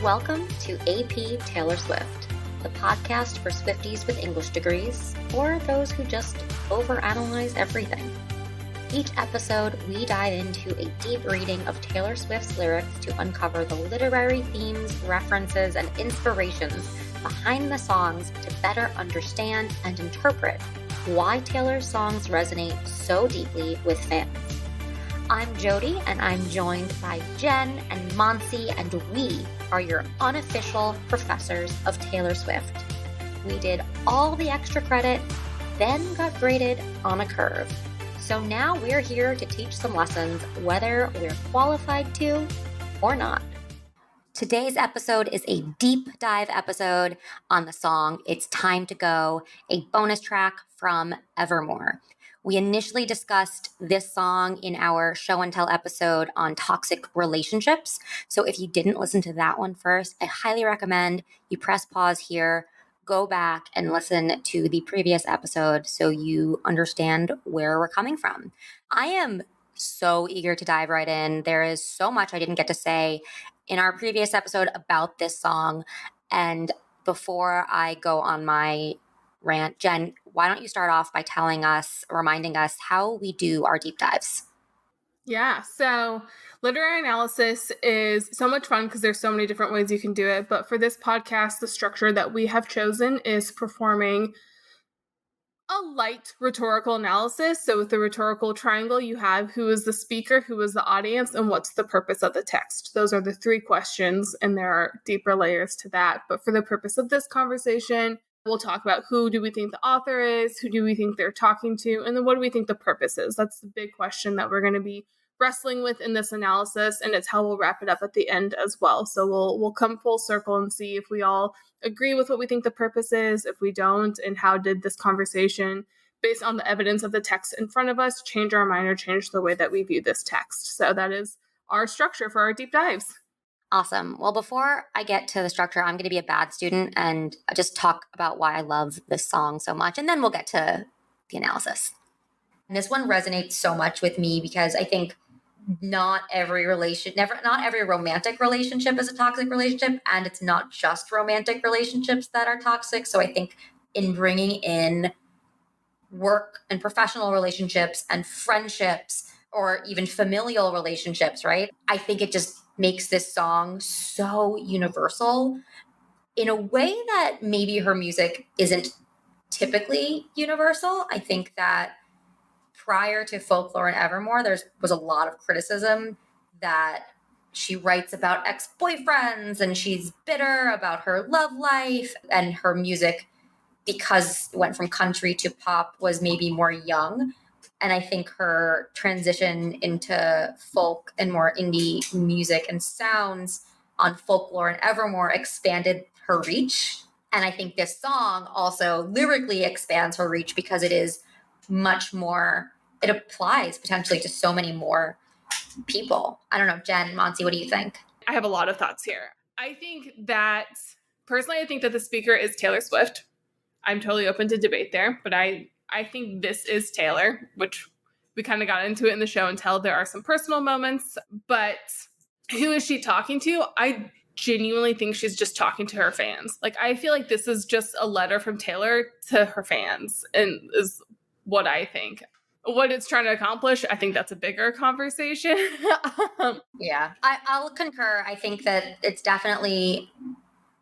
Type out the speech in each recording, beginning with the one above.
Welcome to AP Taylor Swift, the podcast for Swifties with English degrees, or those who just overanalyze everything. Each episode, we dive into a deep reading of Taylor Swift's lyrics to uncover the literary themes, references, and inspirations behind the songs to better understand and interpret why Taylor's songs resonate so deeply with fans. I'm Jody, and I'm joined by Jen and Monsi, and we are your unofficial professors of Taylor Swift. We did all the extra credit, then got graded on a curve. So now we're here to teach some lessons, whether we're qualified to or not. Today's episode is a deep dive episode on the song It's Time to Go, a bonus track from Evermore. We initially discussed this song in our show and tell episode on toxic relationships. So if you didn't listen to that one first, I highly recommend you press pause here, go back and listen to the previous episode so you understand where we're coming from. I am so eager to dive right in. There is so much I didn't get to say in our previous episode about this song. And before I go on my rant, Jen, why don't you start off by reminding us how we do our deep dives? Yeah, so literary analysis is so much fun because there's so many different ways you can do it. But for this podcast, the structure that we have chosen is performing a light rhetorical analysis. So with the rhetorical triangle, you have who is the speaker, who is the audience, and what's the purpose of the text. Those are the three questions, and there are deeper layers to that. But for the purpose of this conversation, we'll talk about who do we think the author is, who do we think they're talking to, and then what do we think the purpose is? That's the big question that we're going to be wrestling with in this analysis, and it's how we'll wrap it up at the end as well. So we'll come full circle and see if we all agree with what we think the purpose is, if we don't, and how did this conversation, based on the evidence of the text in front of us, change our mind or change the way that we view this text. So that is our structure for our deep dives. Awesome. Well, before I get to the structure, I'm going to be a bad student and just talk about why I love this song so much, and then we'll get to the analysis. And this one resonates so much with me because I think not every romantic relationship is a toxic relationship, and it's not just romantic relationships that are toxic. So I think in bringing in work and professional relationships and friendships or even familial relationships, right? I think it just makes this song so universal in a way that maybe her music isn't typically universal. I think that prior to Folklore and Evermore, there was a lot of criticism that she writes about ex-boyfriends and she's bitter about her love life, and her music, because it went from country to pop, was maybe more young. And I think her transition into folk and more indie music and sounds on Folklore and Evermore expanded her reach. And I think this song also lyrically expands her reach because it is much more, it applies potentially to so many more people. I don't know, Jen, Monsi, what do you think? I have a lot of thoughts here. I think that, personally, I think that the speaker is Taylor Swift. I'm totally open to debate there, but I think this is Taylor, which we kind of got into it in the show and tell. There are some personal moments, but who is she talking to? I genuinely think she's just talking to her fans. Like, I feel like this is just a letter from Taylor to her fans, and is what I think. What it's trying to accomplish, I think that's a bigger conversation. Yeah, I'll concur. I think that it's definitely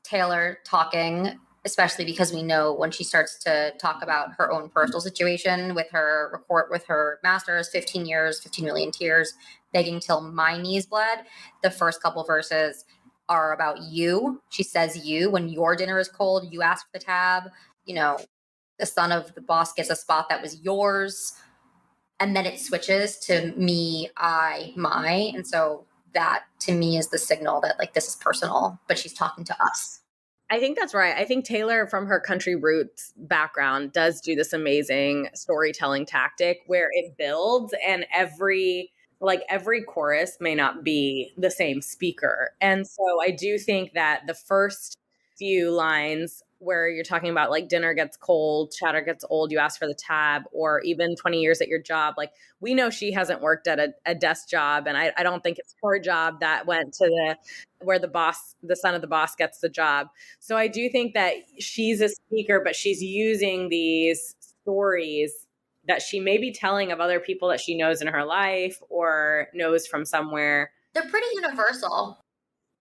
Taylor talking, especially because we know when she starts to talk about her own personal situation with her report with her master's, 15 years, 15 million tears, begging till my knees bled. The first couple verses are about you. She says you, when your dinner is cold, you ask for the tab. You know, the son of the boss gets a spot that was yours. And then it switches to me, I, my. And so that to me is the signal that like this is personal, but she's talking to us. I think that's right. I think Taylor, from her country roots background, does do this amazing storytelling tactic where it builds, and every chorus may not be the same speaker. And so I do think that the first few lines where you're talking about like dinner gets cold, chatter gets old, you ask for the tab, or even 20 years at your job. Like we know she hasn't worked at a desk job, and I don't think it's her job that went to where the son of the boss gets the job. So I do think that she's a speaker, but she's using these stories that she may be telling of other people that she knows in her life or knows from somewhere. They're pretty universal.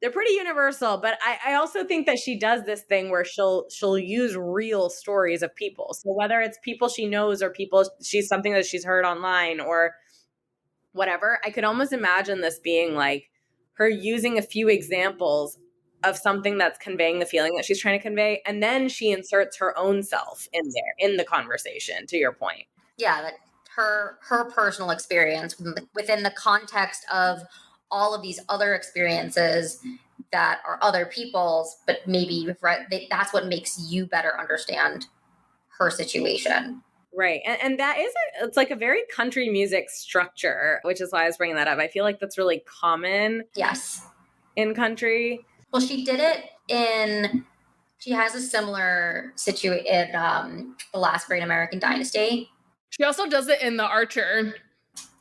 They're pretty universal, but I also think that she does this thing where she'll use real stories of people. So whether it's people she knows or people something that she's heard online or whatever, I could almost imagine this being like her using a few examples of something that's conveying the feeling that she's trying to convey, and then she inserts her own self in there in the conversation, to your point. Yeah, that her personal experience within the context of all of these other experiences that are other people's, but maybe that's what makes you better understand her situation. Right. And that is, it's like a very country music structure, which is why I was bringing that up. I feel like that's really common. Yes. In country. Well, she did it she has a similar situation in The Last Great American Dynasty. She also does it in The Archer.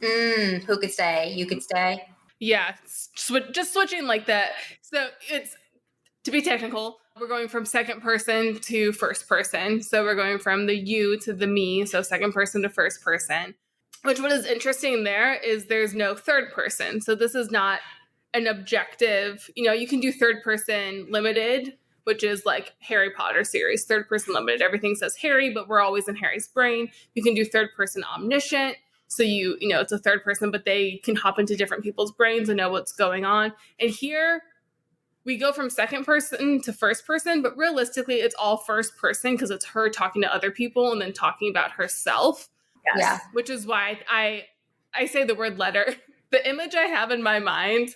Who could say? You could stay. Yeah, just switching like that. So it's, to be technical, we're going from second person to first person. So we're going from the you to the me. So second person to first person. Which what is interesting there is there's no third person. So this is not an objective, you can do third person limited, which is like Harry Potter series, third person limited. Everything says Harry, but we're always in Harry's brain. You can do third person omniscient. So it's a third person, but they can hop into different people's brains and know what's going on. And here we go from second person to first person, but realistically it's all first person because it's her talking to other people and then talking about herself. Yes. Yeah. Which is why I say the word letter. The image I have in my mind,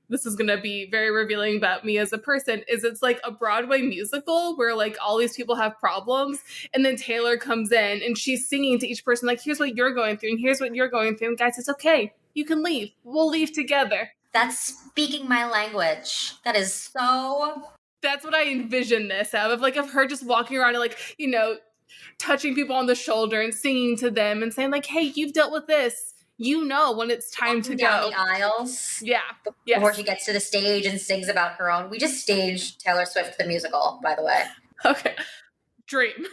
this is going to be very revealing about me as a person, is it's like a Broadway musical where like all these people have problems and then Taylor comes in and she's singing to each person like, here's what you're going through and here's what you're going through. And guys, it's okay. You can leave. We'll leave together. That's speaking my language. That is so... That's what I envision this of like of her just walking around and like, touching people on the shoulder and singing to them and saying like, hey, you've dealt with this. When it's time to down go. the aisles. Yeah. Before she gets to the stage and sings about her own. We just staged Taylor Swift the musical, by the way. Okay. Dream.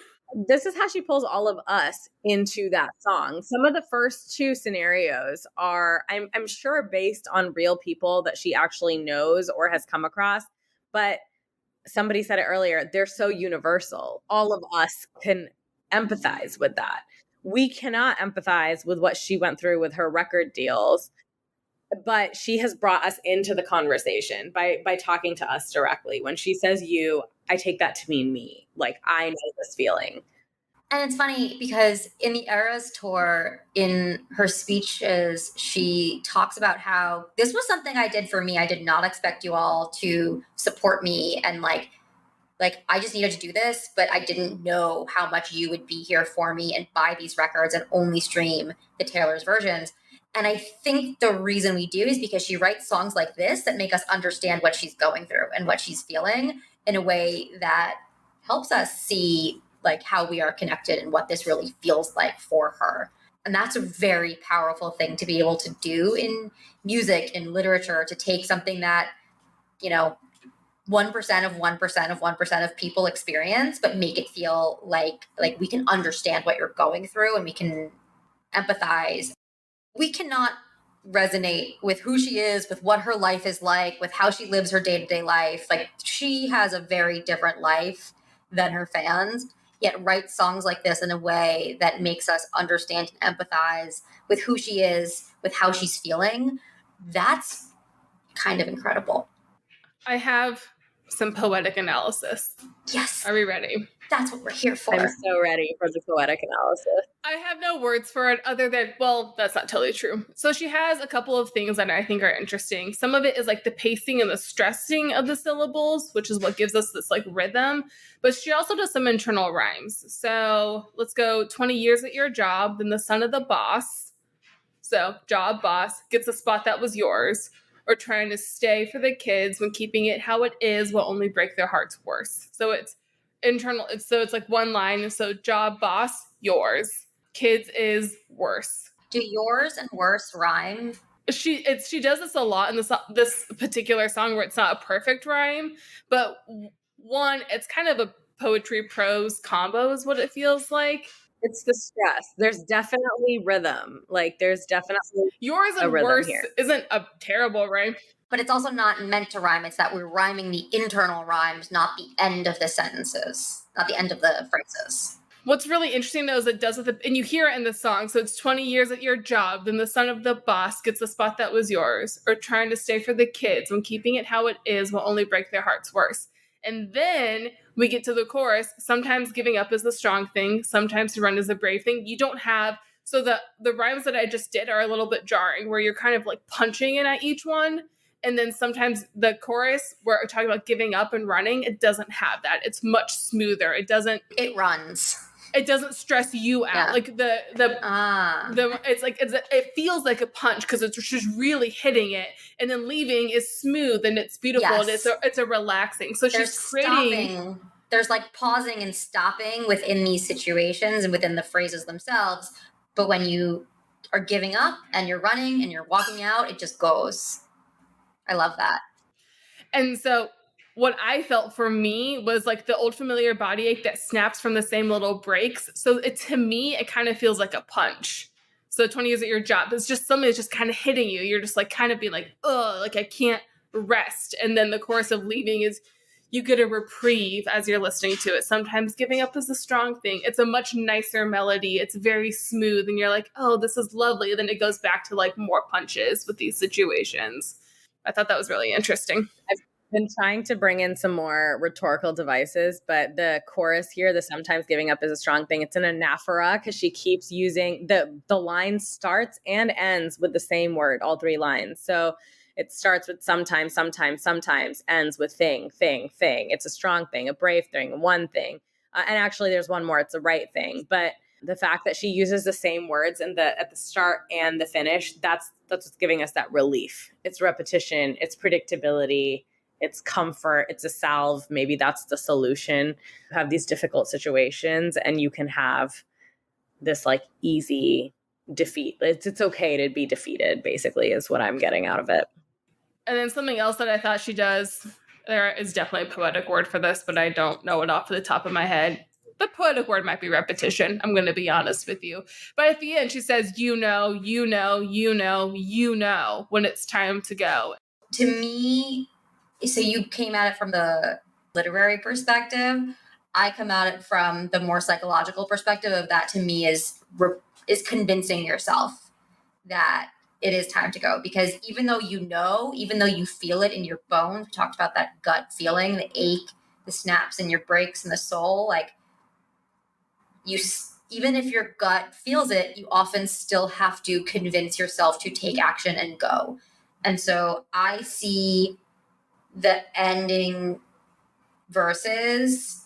This is how she pulls all of us into that song. Some of the first two scenarios are, I'm sure, based on real people that she actually knows or has come across. But somebody said it earlier, they're so universal. All of us can empathize with that. We cannot empathize with what she went through with her record deals, but she has brought us into the conversation by talking to us directly. When she says you, I take that to mean me. Like, I know this feeling. And it's funny because in the Eras tour, in her speeches, she talks about how this was something I did for me. I did not expect you all to support me and like I just needed to do this, but I didn't know how much you would be here for me and buy these records and only stream the Taylor's versions. And I think the reason we do is because she writes songs like this that make us understand what she's going through and what she's feeling in a way that helps us see like how we are connected and what this really feels like for her. And that's a very powerful thing to be able to do in music, in literature, to take something that, 1% of 1% of 1% of people experience, but make it feel like we can understand what you're going through and we can empathize. We cannot resonate with who she is, with what her life is like, with how she lives her day-to-day life. Like, she has a very different life than her fans, yet writes songs like this in a way that makes us understand and empathize with who she is, with how she's feeling. That's kind of incredible. I have some poetic analysis. Yes. Are we ready? That's what we're here for. I'm so ready for the poetic analysis. I have no words for it other than, well, that's not totally true. So she has a couple of things that I think are interesting. Some of it is like the pacing and the stressing of the syllables, which is what gives us this like rhythm. But she also does some internal rhymes. So let's go 20 years at your job, then the son of the boss. So job, boss, gets a spot that was yours. Or trying to stay for the kids when keeping it how it is will only break their hearts worse. So it's internal. So it's like one line. So job, boss, yours. Kids is worse. Do yours and worse rhyme? She does this a lot in this particular song where it's not a perfect rhyme, but one, it's kind of a poetry prose combo is what it feels like. It's the stress. There's definitely rhythm. Like there's definitely yours and worse here isn't a terrible rhyme. But it's also not meant to rhyme. It's that we're rhyming the internal rhymes, not the end of the sentences, not the end of the phrases. What's really interesting, though, is it does with and you hear it in the song. So it's 20 years at your job, then the son of the boss gets the spot that was yours, or trying to stay for the kids when keeping it how it is will only break their hearts worse. And then we get to the chorus. Sometimes giving up is the strong thing. Sometimes to run is the brave thing. You don't have, so the rhymes that I just did are a little bit jarring, where you're kind of like punching in at each one. And then sometimes the chorus, where we're talking about giving up and running, it doesn't have that. It's much smoother. It runs. It doesn't stress you out. Yeah. Like it feels like a punch because it's just really hitting it, and then leaving is smooth and it's beautiful. Yes. And it's a relaxing. So she's creating. There's like pausing and stopping within these situations and within the phrases themselves. But when you are giving up and you're running and you're walking out, it just goes. I love that. And so what I felt for me was like the old familiar body ache that snaps from the same little breaks. So to me, it kind of feels like a punch. So 20 years at your job, it's just something that's just kind of hitting you. You're just like kind of being like, oh, like I can't rest. And then the chorus of leaving is you get a reprieve as you're listening to it. Sometimes giving up is a strong thing. It's a much nicer melody. It's very smooth. And you're like, oh, this is lovely. And then it goes back to like more punches with these situations. I thought that was really interesting. I've been trying to bring in some more rhetorical devices, but the chorus here, the sometimes giving up is a strong thing. It's an anaphora because she keeps using the line starts and ends with the same word, all three lines. So it starts with sometimes, ends with thing. It's a strong thing, a brave thing, one thing. And actually there's one more, it's a right thing. But the fact that she uses the same words at the start and the finish, that's what's giving us that relief. It's repetition, it's predictability, it's comfort, it's a salve. Maybe that's the solution. You have these difficult situations and you can have this like easy defeat. It's okay to be defeated, basically, is what I'm getting out of it. And then something else that I thought she does, there is definitely a poetic word for this, but I don't know it off the top of my head. The poetic word might be repetition. I'm going to be honest with you. But at the end, she says, you know, when it's time to go. To me, so you came at it from the literary perspective. I come at it from the more psychological perspective of that. To me is convincing yourself that it is time to go. Because even though you feel it in your bones, we talked about that gut feeling, the ache, the snaps in your breaks in the soul, like, even if your gut feels it, you often still have to convince yourself to take action and go. And so I see the ending verses,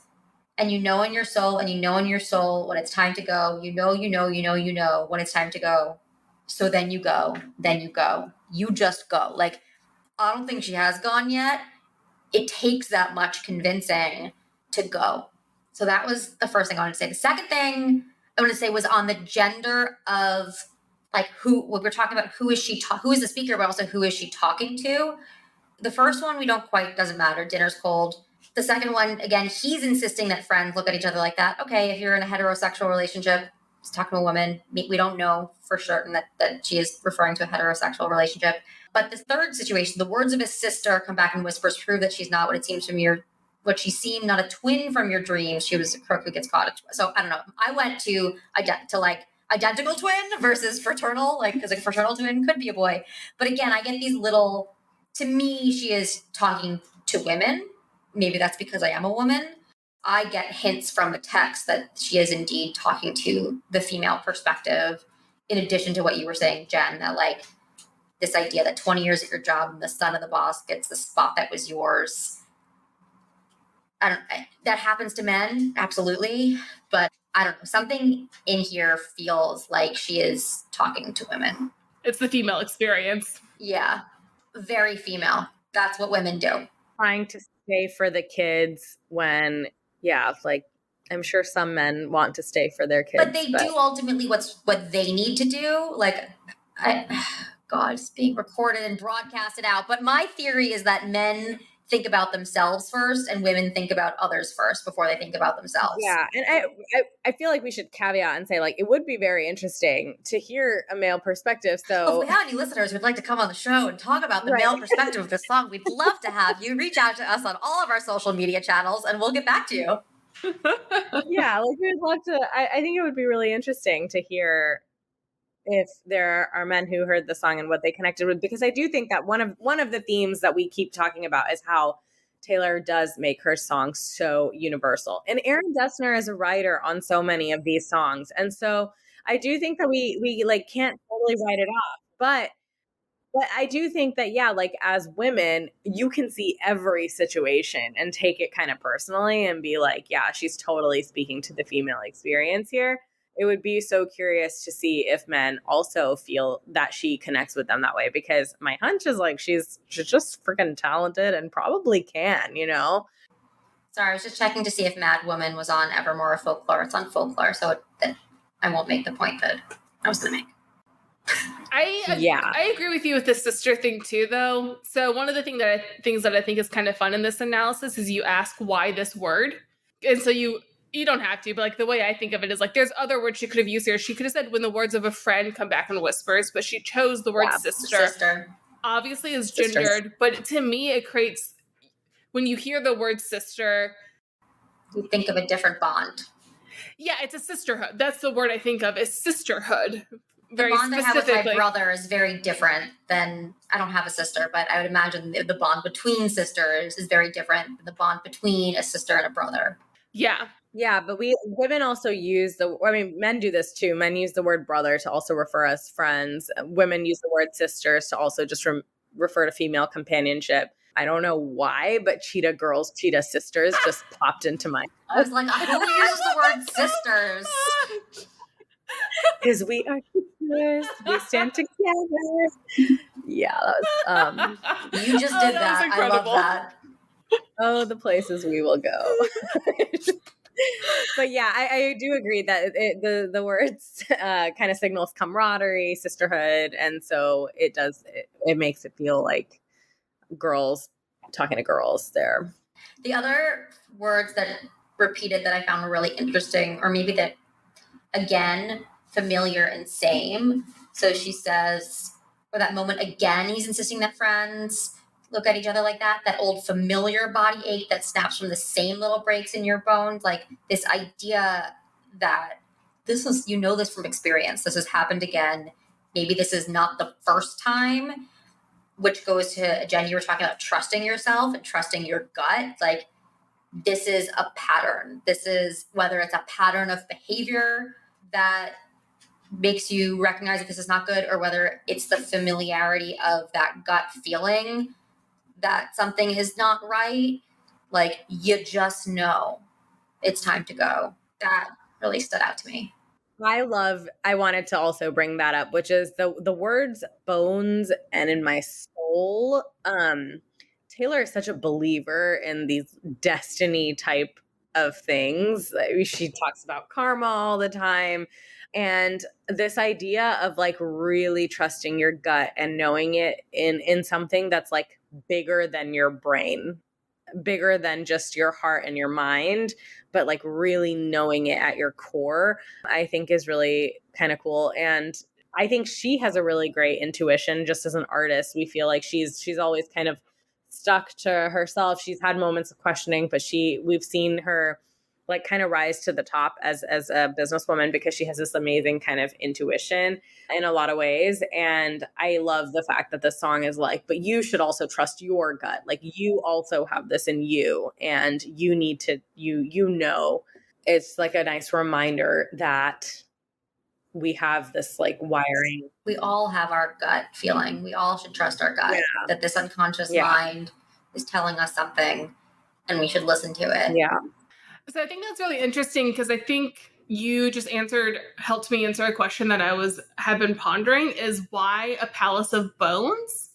and in your soul when it's time to go, you know when it's time to go. So then you go. You just go. Like, I don't think she has gone yet. It takes that much convincing to go. So that was the first thing I wanted to say. The second thing I want to say was on the gender of like what we're talking about, who is the speaker, but also who is she talking to? The first one, doesn't matter. Dinner's cold. The second one, again, he's insisting that friends look at each other like that. Okay, if you're in a heterosexual relationship, he's talking to a woman. We don't know for certain that she is referring to a heterosexual relationship. But the third situation, the words of his sister come back in whispers, prove that she's not what it seems from what she seemed, not a twin from your dreams. She was a crook who gets caught. So I don't know. I went to like identical twin versus fraternal, like, because a fraternal twin could be a boy. But again, I get these little, to me, she is talking to women. Maybe that's because I am a woman. I get hints from the text that she is indeed talking to the female perspective, in addition to what you were saying, Jen, that like this idea that 20 years at your job and the son of the boss gets the spot that was yours. That happens to men, absolutely. But I don't know, something in here feels like she is talking to women. It's the female experience. Yeah, very female. That's what women do. Trying to stay for the kids when Yeah, like I'm sure some men want to stay for their kids. But they do ultimately what they need to do. Like, God, it's being recorded and broadcasted out. But my theory is that men think about themselves first and women think about others first before they think about themselves. Yeah. And I feel like we should caveat and say, like, it would be very interesting to hear a male perspective. So if we have any listeners who'd like to come on the show and talk about the male perspective of this song, we'd love to have you. Reach out to us on all of our social media channels and we'll get back to you. Yeah, like we would love to. I think it would be really interesting to hear if there are men who heard the song and what they connected with, because I do think that one of the themes that we keep talking about is how Taylor does make her songs so universal. And Aaron Dessner is a writer on so many of these songs. And so I do think that we like can't totally write it off. But I do think that, yeah, like as women, you can see every situation and take it kind of personally and be like, yeah, she's totally speaking to the female experience here. It would be so curious to see if men also feel that she connects with them that way, because my hunch is like she's just freaking talented and probably can, you know? Sorry, I was just checking to see if Mad Woman was on Evermore or Folklore. It's on Folklore, so I won't make the point that I was going to make. I agree with you with the sister thing too, though. So one of the things that I think is kind of fun in this analysis is you ask why this word, and so you don't have to, but like the way I think of it is like there's other words she could have used here. She could have said when the words of a friend come back in whispers, but she chose the word sister. Obviously is gendered, but to me it creates, when you hear the word sister, you think of a different bond. Yeah, it's a sisterhood. That's the word I think of, is sisterhood. The bond I have with my brother is very different than, I don't have a sister, but I would imagine the bond between sisters is very different than the bond between a sister and a brother. Yeah. Yeah, but women also use men do this too. Men use the word brother to also refer as friends. Women use the word sisters to also just refer to female companionship. I don't know why, but Cheetah Girls, Cheetah Sisters just popped into my head. I was like, who uses the word sisters? Because we are sisters, we stand together. Yeah, that was, you just did that. I love that. Oh, the places we will go. But yeah, I do agree that the words kind of signals camaraderie, sisterhood, and so it makes it feel like girls talking to girls there. The other words that repeated that I found were really interesting, or maybe that, again, familiar and same. So she says, for that moment, again, he's insisting that friends look at each other like that old familiar body ache that snaps from the same little breaks in your bones. Like this idea that this is, this from experience. This has happened again. Maybe this is not the first time, which goes to, Jen, you were talking about trusting yourself and trusting your gut. Like this is a pattern. This is, whether it's a pattern of behavior that makes you recognize that this is not good, or whether it's the familiarity of that gut feeling that something is not right. Like you just know it's time to go. That really stood out to me. I wanted to also bring that up, which is the words bones and in my soul. Taylor is such a believer in these destiny type of things. She talks about karma all the time. And this idea of like really trusting your gut and knowing it in something that's like bigger than your brain, bigger than just your heart and your mind, but like really knowing it at your core, I think is really kind of cool. And I think she has a really great intuition just as an artist. We feel like she's always kind of stuck to herself. She's had moments of questioning, but we've seen her like kind of rise to the top as a businesswoman because she has this amazing kind of intuition in a lot of ways. And I love the fact that the song is like, but you should also trust your gut. Like you also have this in you and you need to, it's like a nice reminder that we have this like wiring. We all have our gut feeling. We all should trust our gut, that this unconscious mind is telling us something and we should listen to it. Yeah. So I think that's really interesting because I think you just helped me answer a question that I have been pondering, is why a palace of bones?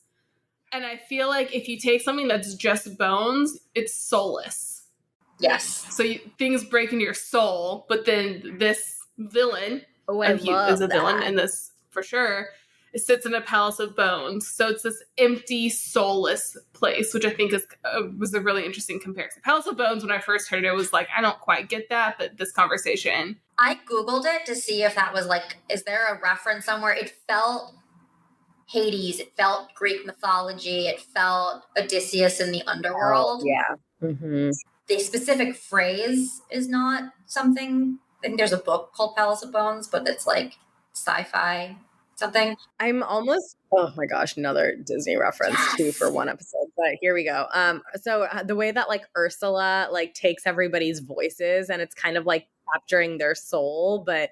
And I feel like if you take something that's just bones, it's soulless. Yes. So things break into your soul, but then this villain, Oh, and he is a villain in this for sure, it sits in a palace of bones. So it's this empty, soulless place, which I think was a really interesting comparison. Palace of Bones, when I first heard it, was like, I don't quite get that, but this conversation. I Googled it to see if that was like, is there a reference somewhere? It felt Hades, it felt Greek mythology, it felt Odysseus in the underworld. Oh, yeah. Mm-hmm. The specific phrase is not something, I think there's a book called Palace of Bones, but it's like sci-fi something. I'm almost, oh my gosh, another Disney reference too for one episode, but here we go. So the way that like Ursula like takes everybody's voices and it's kind of like capturing their soul, but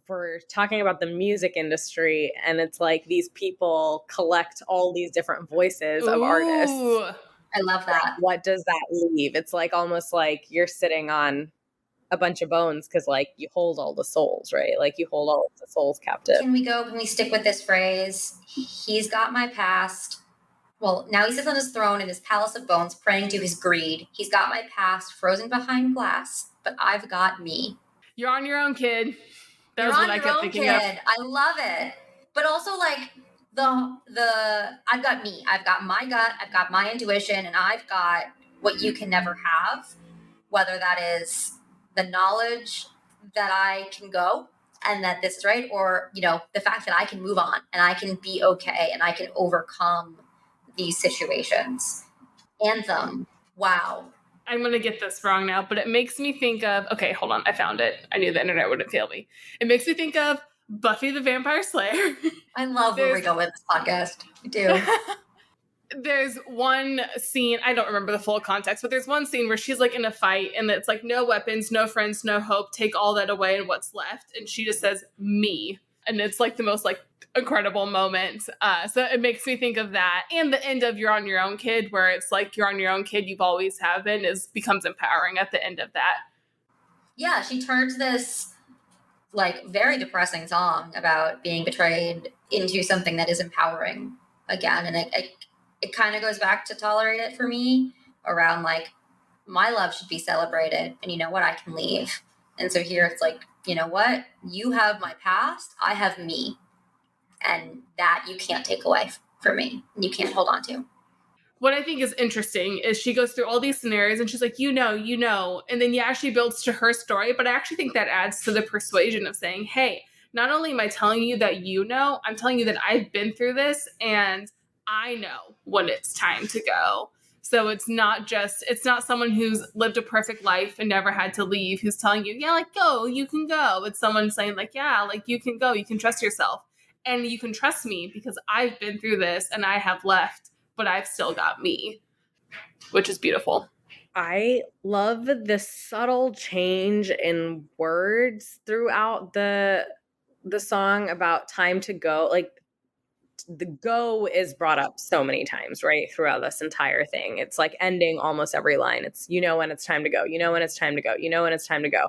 we're talking about the music industry and it's like these people collect all these different voices of artists. I love that. What does that leave? It's like almost like you're sitting on a bunch of bones because like you hold all the souls, right? Like you hold all of the souls captive. Can we stick with this phrase? He's got my past. Well, now he sits on his throne in his palace of bones, praying to his greed. He's got my past frozen behind glass, but I've got me. You're on your own, kid. That You're was on what I your kept own, thinking kid. of. I love it. But also like the I've got me. I've got my gut, I've got my intuition, and I've got what you can never have, whether that is the knowledge that I can go and that this is right, or, you know, the fact that I can move on and I can be okay and I can overcome these situations. Anthem. Wow. I'm going to get this wrong now, but it makes me think of, okay, hold on. I found it. I knew the internet wouldn't fail me. It makes me think of Buffy the Vampire Slayer. I love where we go with this podcast. We do. There's one scene, I don't remember the full context, but there's one scene where she's like in a fight and it's like no weapons, no friends, no hope, take all that away and what's left. And she just says, me. And it's like the most like incredible moment. So it makes me think of that. And the end of You're on Your Own, Kid, where it's like you're on your own, kid, you've always have been, becomes empowering at the end of that. Yeah, she turns this like very depressing song about being betrayed into something that is empowering again. And it kind of goes back to Tolerate It for me around like my love should be celebrated and you know what, I can leave. And so here it's like, you know what, you have my past, I have me, and that you can't take away from me, you can't hold on to. What I think is interesting is she goes through all these scenarios and she's like, you know, and then she builds to her story. But I actually think that adds to the persuasion of saying, hey, not only am I telling you that you know, I'm telling you that I've been through this and I know when it's time to go. So it's not someone who's lived a perfect life and never had to leave who's telling you, yeah, like, go, you can go. It's someone saying like, yeah, like you can go, you can trust yourself and you can trust me because I've been through this and I have left, but I've still got me, which is beautiful. I love the subtle change in words throughout the song about time to go. Like the go is brought up so many times, right? Throughout this entire thing. It's like ending almost every line. It's, you know, when it's time to go, you know, when it's time to go, you know, when it's time to go.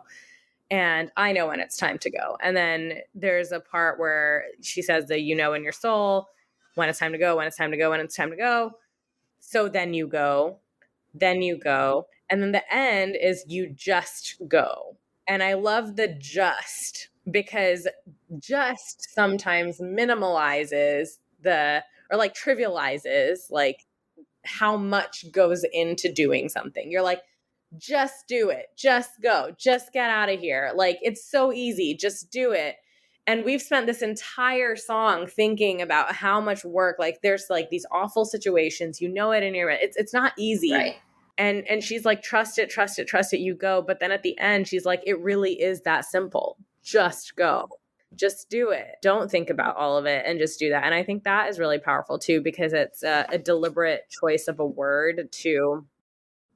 And I know when it's time to go. And then there's a part where she says that, you know, in your soul, when it's time to go, when it's time to go, when it's time to go. So then you go. And then the end is you just go. And I love the just because just sometimes minimalizes or like trivializes like how much goes into doing something. You're like, just do it, just go, just get out of here. Like, it's so easy, just do it. And we've spent this entire song thinking about how much work, like there's like these awful situations, you know it in your head. It's not easy. Right. And she's like, trust it, you go. But then at the end, she's like, it really is that simple. Just go. Just do it. Don't think about all of it and just do that. And I think that is really powerful too, because it's a deliberate choice of a word to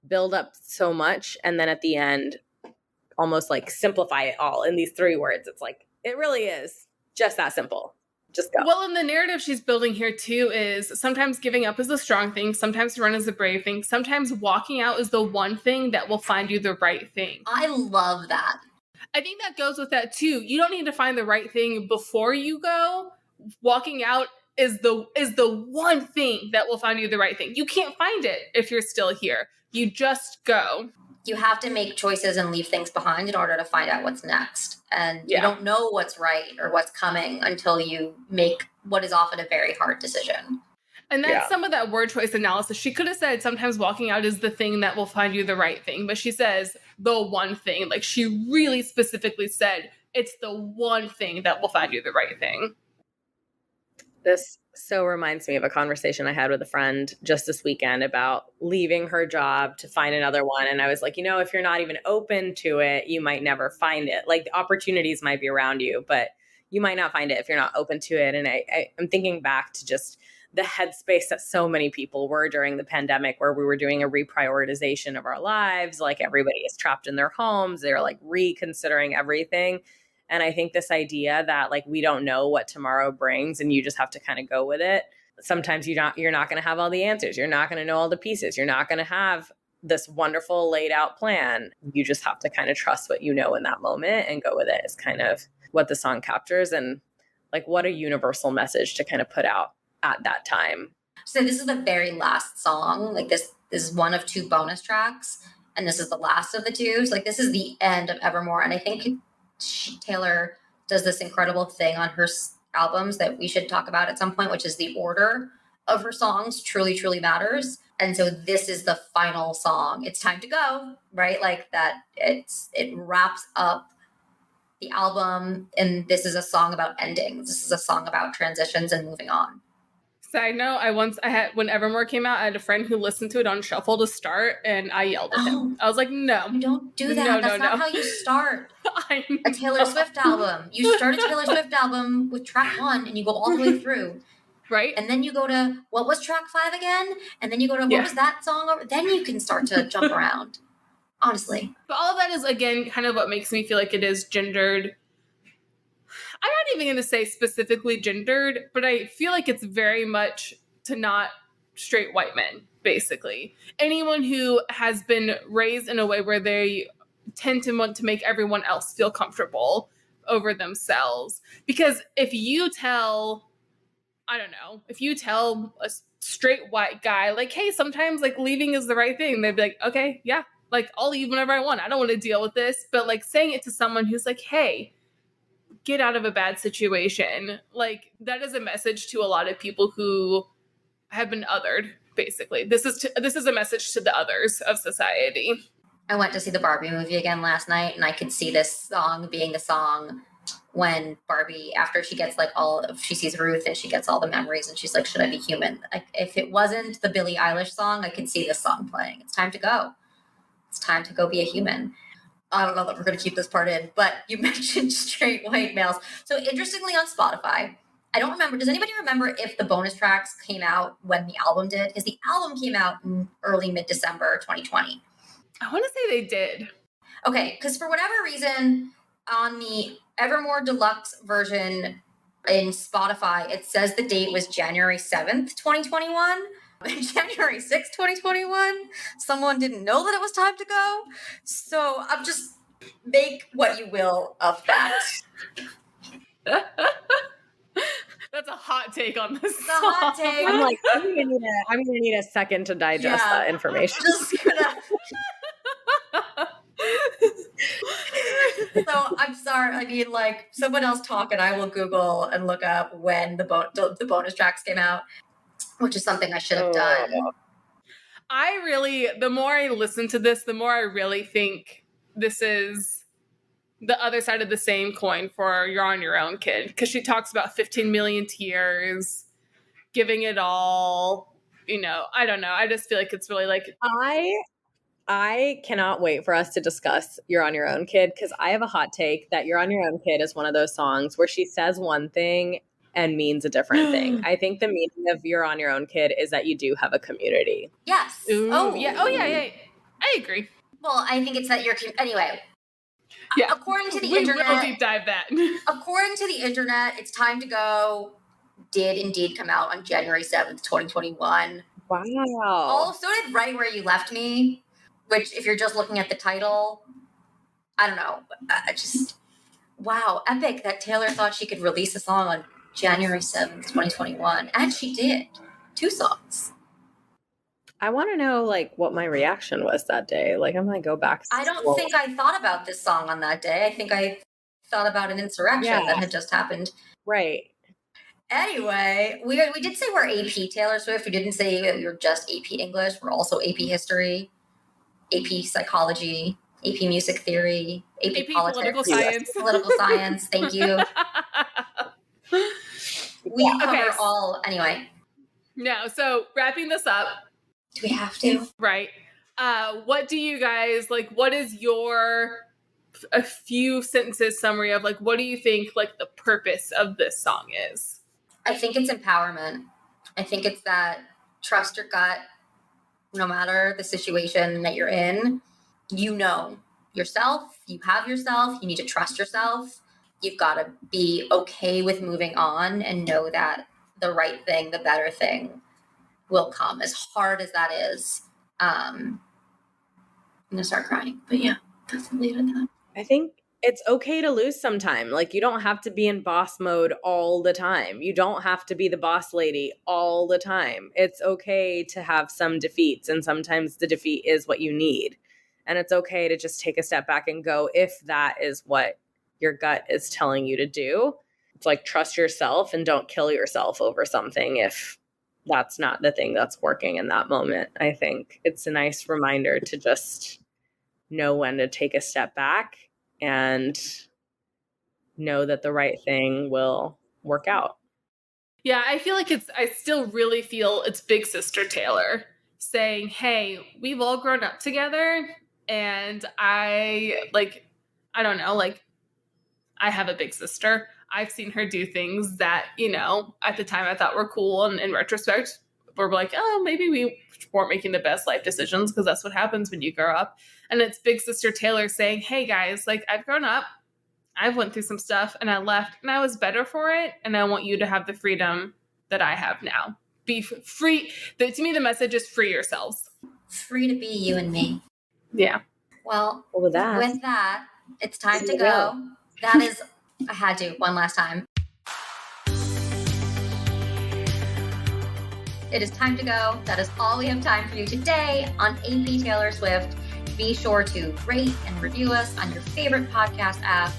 build up so much. And then at the end, almost like simplify it all in these 3 words. It's like, it really is just that simple. Just go. Well, and the narrative she's building here too is sometimes giving up is the strong thing. Sometimes run is the brave thing. Sometimes walking out is the one thing that will find you the right thing. I love that. I think that goes with that too. You don't need to find the right thing before you go. Walking out is the one thing that will find you the right thing. You can't find it if you're still here. You just go. you have to make choices and leave things behind in order to find out what's next. And you don't know what's right or what's coming until you make what is often a very hard decision. And that's some of that word choice analysis. She could have said sometimes walking out is the thing that will find you the right thing, but she says the one thing. Like, she really specifically said it's the one thing that will find you the right thing. This so reminds me of a conversation I had with a friend just this weekend about leaving her job to find another one. And I was like, if you're not even open to it, you might never find it. Like, the opportunities might be around you, but you might not find it if you're not open to it. And I'm thinking back to just the headspace that so many people were during the pandemic, where we were doing a reprioritization of our lives. Like, everybody is trapped in their homes. They're like reconsidering everything. And I think this idea that like we don't know what tomorrow brings and you just have to kind of go with it. Sometimes you're not going to have all the answers. You're not going to know all the pieces. You're not going to have this wonderful laid out plan. You just have to kind of trust what you know in that moment and go with it, is kind of what the song captures. And like, what a universal message to kind of put out at that time. So this is the very last song. Like, this is one of 2 bonus tracks, and this is the last of the 2. So like, this is the end of Evermore. And I think Taylor does this incredible thing on her albums that we should talk about at some point, which is the order of her songs truly, truly matters. And so this is the final song. It's time to go, right? Like that, it wraps up the album. And this is a song about endings. This is a song about transitions and moving on. Side note, when Evermore came out, I had a friend who listened to it on shuffle to start, and I yelled at him. I was like, no. You don't do that. That's not how you start a Taylor Swift album. You start a Taylor Swift album with track 1, and you go all the way through. Right. And then you go to, what was track 5 again? And then you go to, what was that song over? Then you can start to jump around, honestly. But all of that is, again, kind of what makes me feel like it is gendered. I'm not even going to say specifically gendered, but I feel like it's very much to not straight white men, basically. Anyone who has been raised in a way where they tend to want to make everyone else feel comfortable over themselves. Because if you tell a straight white guy, like, hey, sometimes like leaving is the right thing, they'd be like, okay, yeah, like I'll leave whenever I want. I don't want to deal with this. But like saying it to someone who's like, hey, get out of a bad situation. Like, that is a message to a lot of people who have been othered, basically. This is a message to the others of society. I went to see the Barbie movie again last night, and I could see this song being the song when Barbie, after she gets like she sees Ruth and she gets all the memories and she's like, should I be human? If it wasn't the Billie Eilish song, I could see this song playing. It's time to go. It's time to go be a human. I don't know that we're going to keep this part in, but you mentioned straight white males. So interestingly, on Spotify, I don't remember. Does anybody remember if the bonus tracks came out when the album did? Because the album came out in early mid-December 2020. I want to say they did. Okay, because for whatever reason, on the Evermore Deluxe version in Spotify, it says the date was January 7th, 2021. January 6th, 2021. Someone didn't know that it was time to go. So I'm just make what you will of that. That's a hot take on this. It's a hot take. I'm like, I'm gonna need a second to digest that information. Just gonna. So I'm sorry. I mean, like, someone else talk, and I will Google and look up when the bonus tracks came out, which is something I should have done. The more I listen to this, the more I really think this is the other side of the same coin for You're on Your Own, Kid. Because she talks about 15 million tears, giving it all. I don't know. I just feel like it's really like... I cannot wait for us to discuss You're on Your Own, Kid, because I have a hot take that You're on Your Own, Kid is one of those songs where she says one thing and means a different thing. I think the meaning of You're on Your Own, Kid is that you do have a community. Yes. Ooh, yeah. Oh, yeah. I agree. Well, I think it's that anyway. Yeah. According to the we internet. will deep dive that. According to the internet, It's Time to Go did indeed come out on January 7th, 2021. Wow. Oh, so did Right Where You Left Me, which if you're just looking at the title, I don't know. Wow, epic that Taylor thought she could release a song on January 7th, 2021. And she did. 2 songs. I want to know like what my reaction was that day. Like I'm gonna go back. I don't think I thought about this song on that day. I think I thought about an insurrection that had just happened. Right. Anyway, we did say we're AP Taylor Swift. We didn't say you're just AP English. We're also AP History, AP Psychology, AP Music Theory, AP Politics, Political Science. Political Science. Thank you. We cover all. Anyway. No, so wrapping this up. Do we have to? Right. What do you guys, like, what is your, a few sentences summary of, like, what do you think, like, the purpose of this song is? I think it's empowerment. I think it's that trust your gut, no matter the situation that you're in. You know yourself, you have yourself, you need to trust yourself. You've got to be okay with moving on and know that the right thing, the better thing will come, as hard as that is. I'm going to start crying, but yeah, that's leave it at that. I think it's okay to lose sometime. Like you don't have to be in boss mode all the time. You don't have to be the boss lady all the time. It's okay to have some defeats, and sometimes the defeat is what you need. And it's okay to just take a step back and go, if that is what your gut is telling you to do. It's like trust yourself and don't kill yourself over something if that's not the thing that's working in that moment. I think it's a nice reminder to just know when to take a step back and know that the right thing will work out. Yeah, I feel like I still really feel it's big sister Taylor saying, hey, we've all grown up together, and I don't know, like, I have a big sister. I've seen her do things that, you know, at the time I thought were cool, and in retrospect, we're like, oh, maybe we weren't making the best life decisions, because that's what happens when you grow up. And it's big sister Taylor saying, hey guys, like, I've grown up, I've went through some stuff, and I left, and I was better for it, and I want you to have the freedom that I have now. Be free. To me, the message is free yourselves. Free to be you and me. Yeah. Well, with that, it's time to go. That is, I had to, one last time. It is time to go. That is all we have time for you today on AP Taylor Swift. Be sure to rate and review us on your favorite podcast app.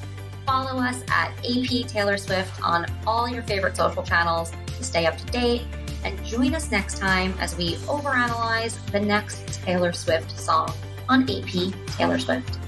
Follow us at AP Taylor Swift on all your favorite social channels to stay up to date. And join us next time as we overanalyze the next Taylor Swift song on AP Taylor Swift.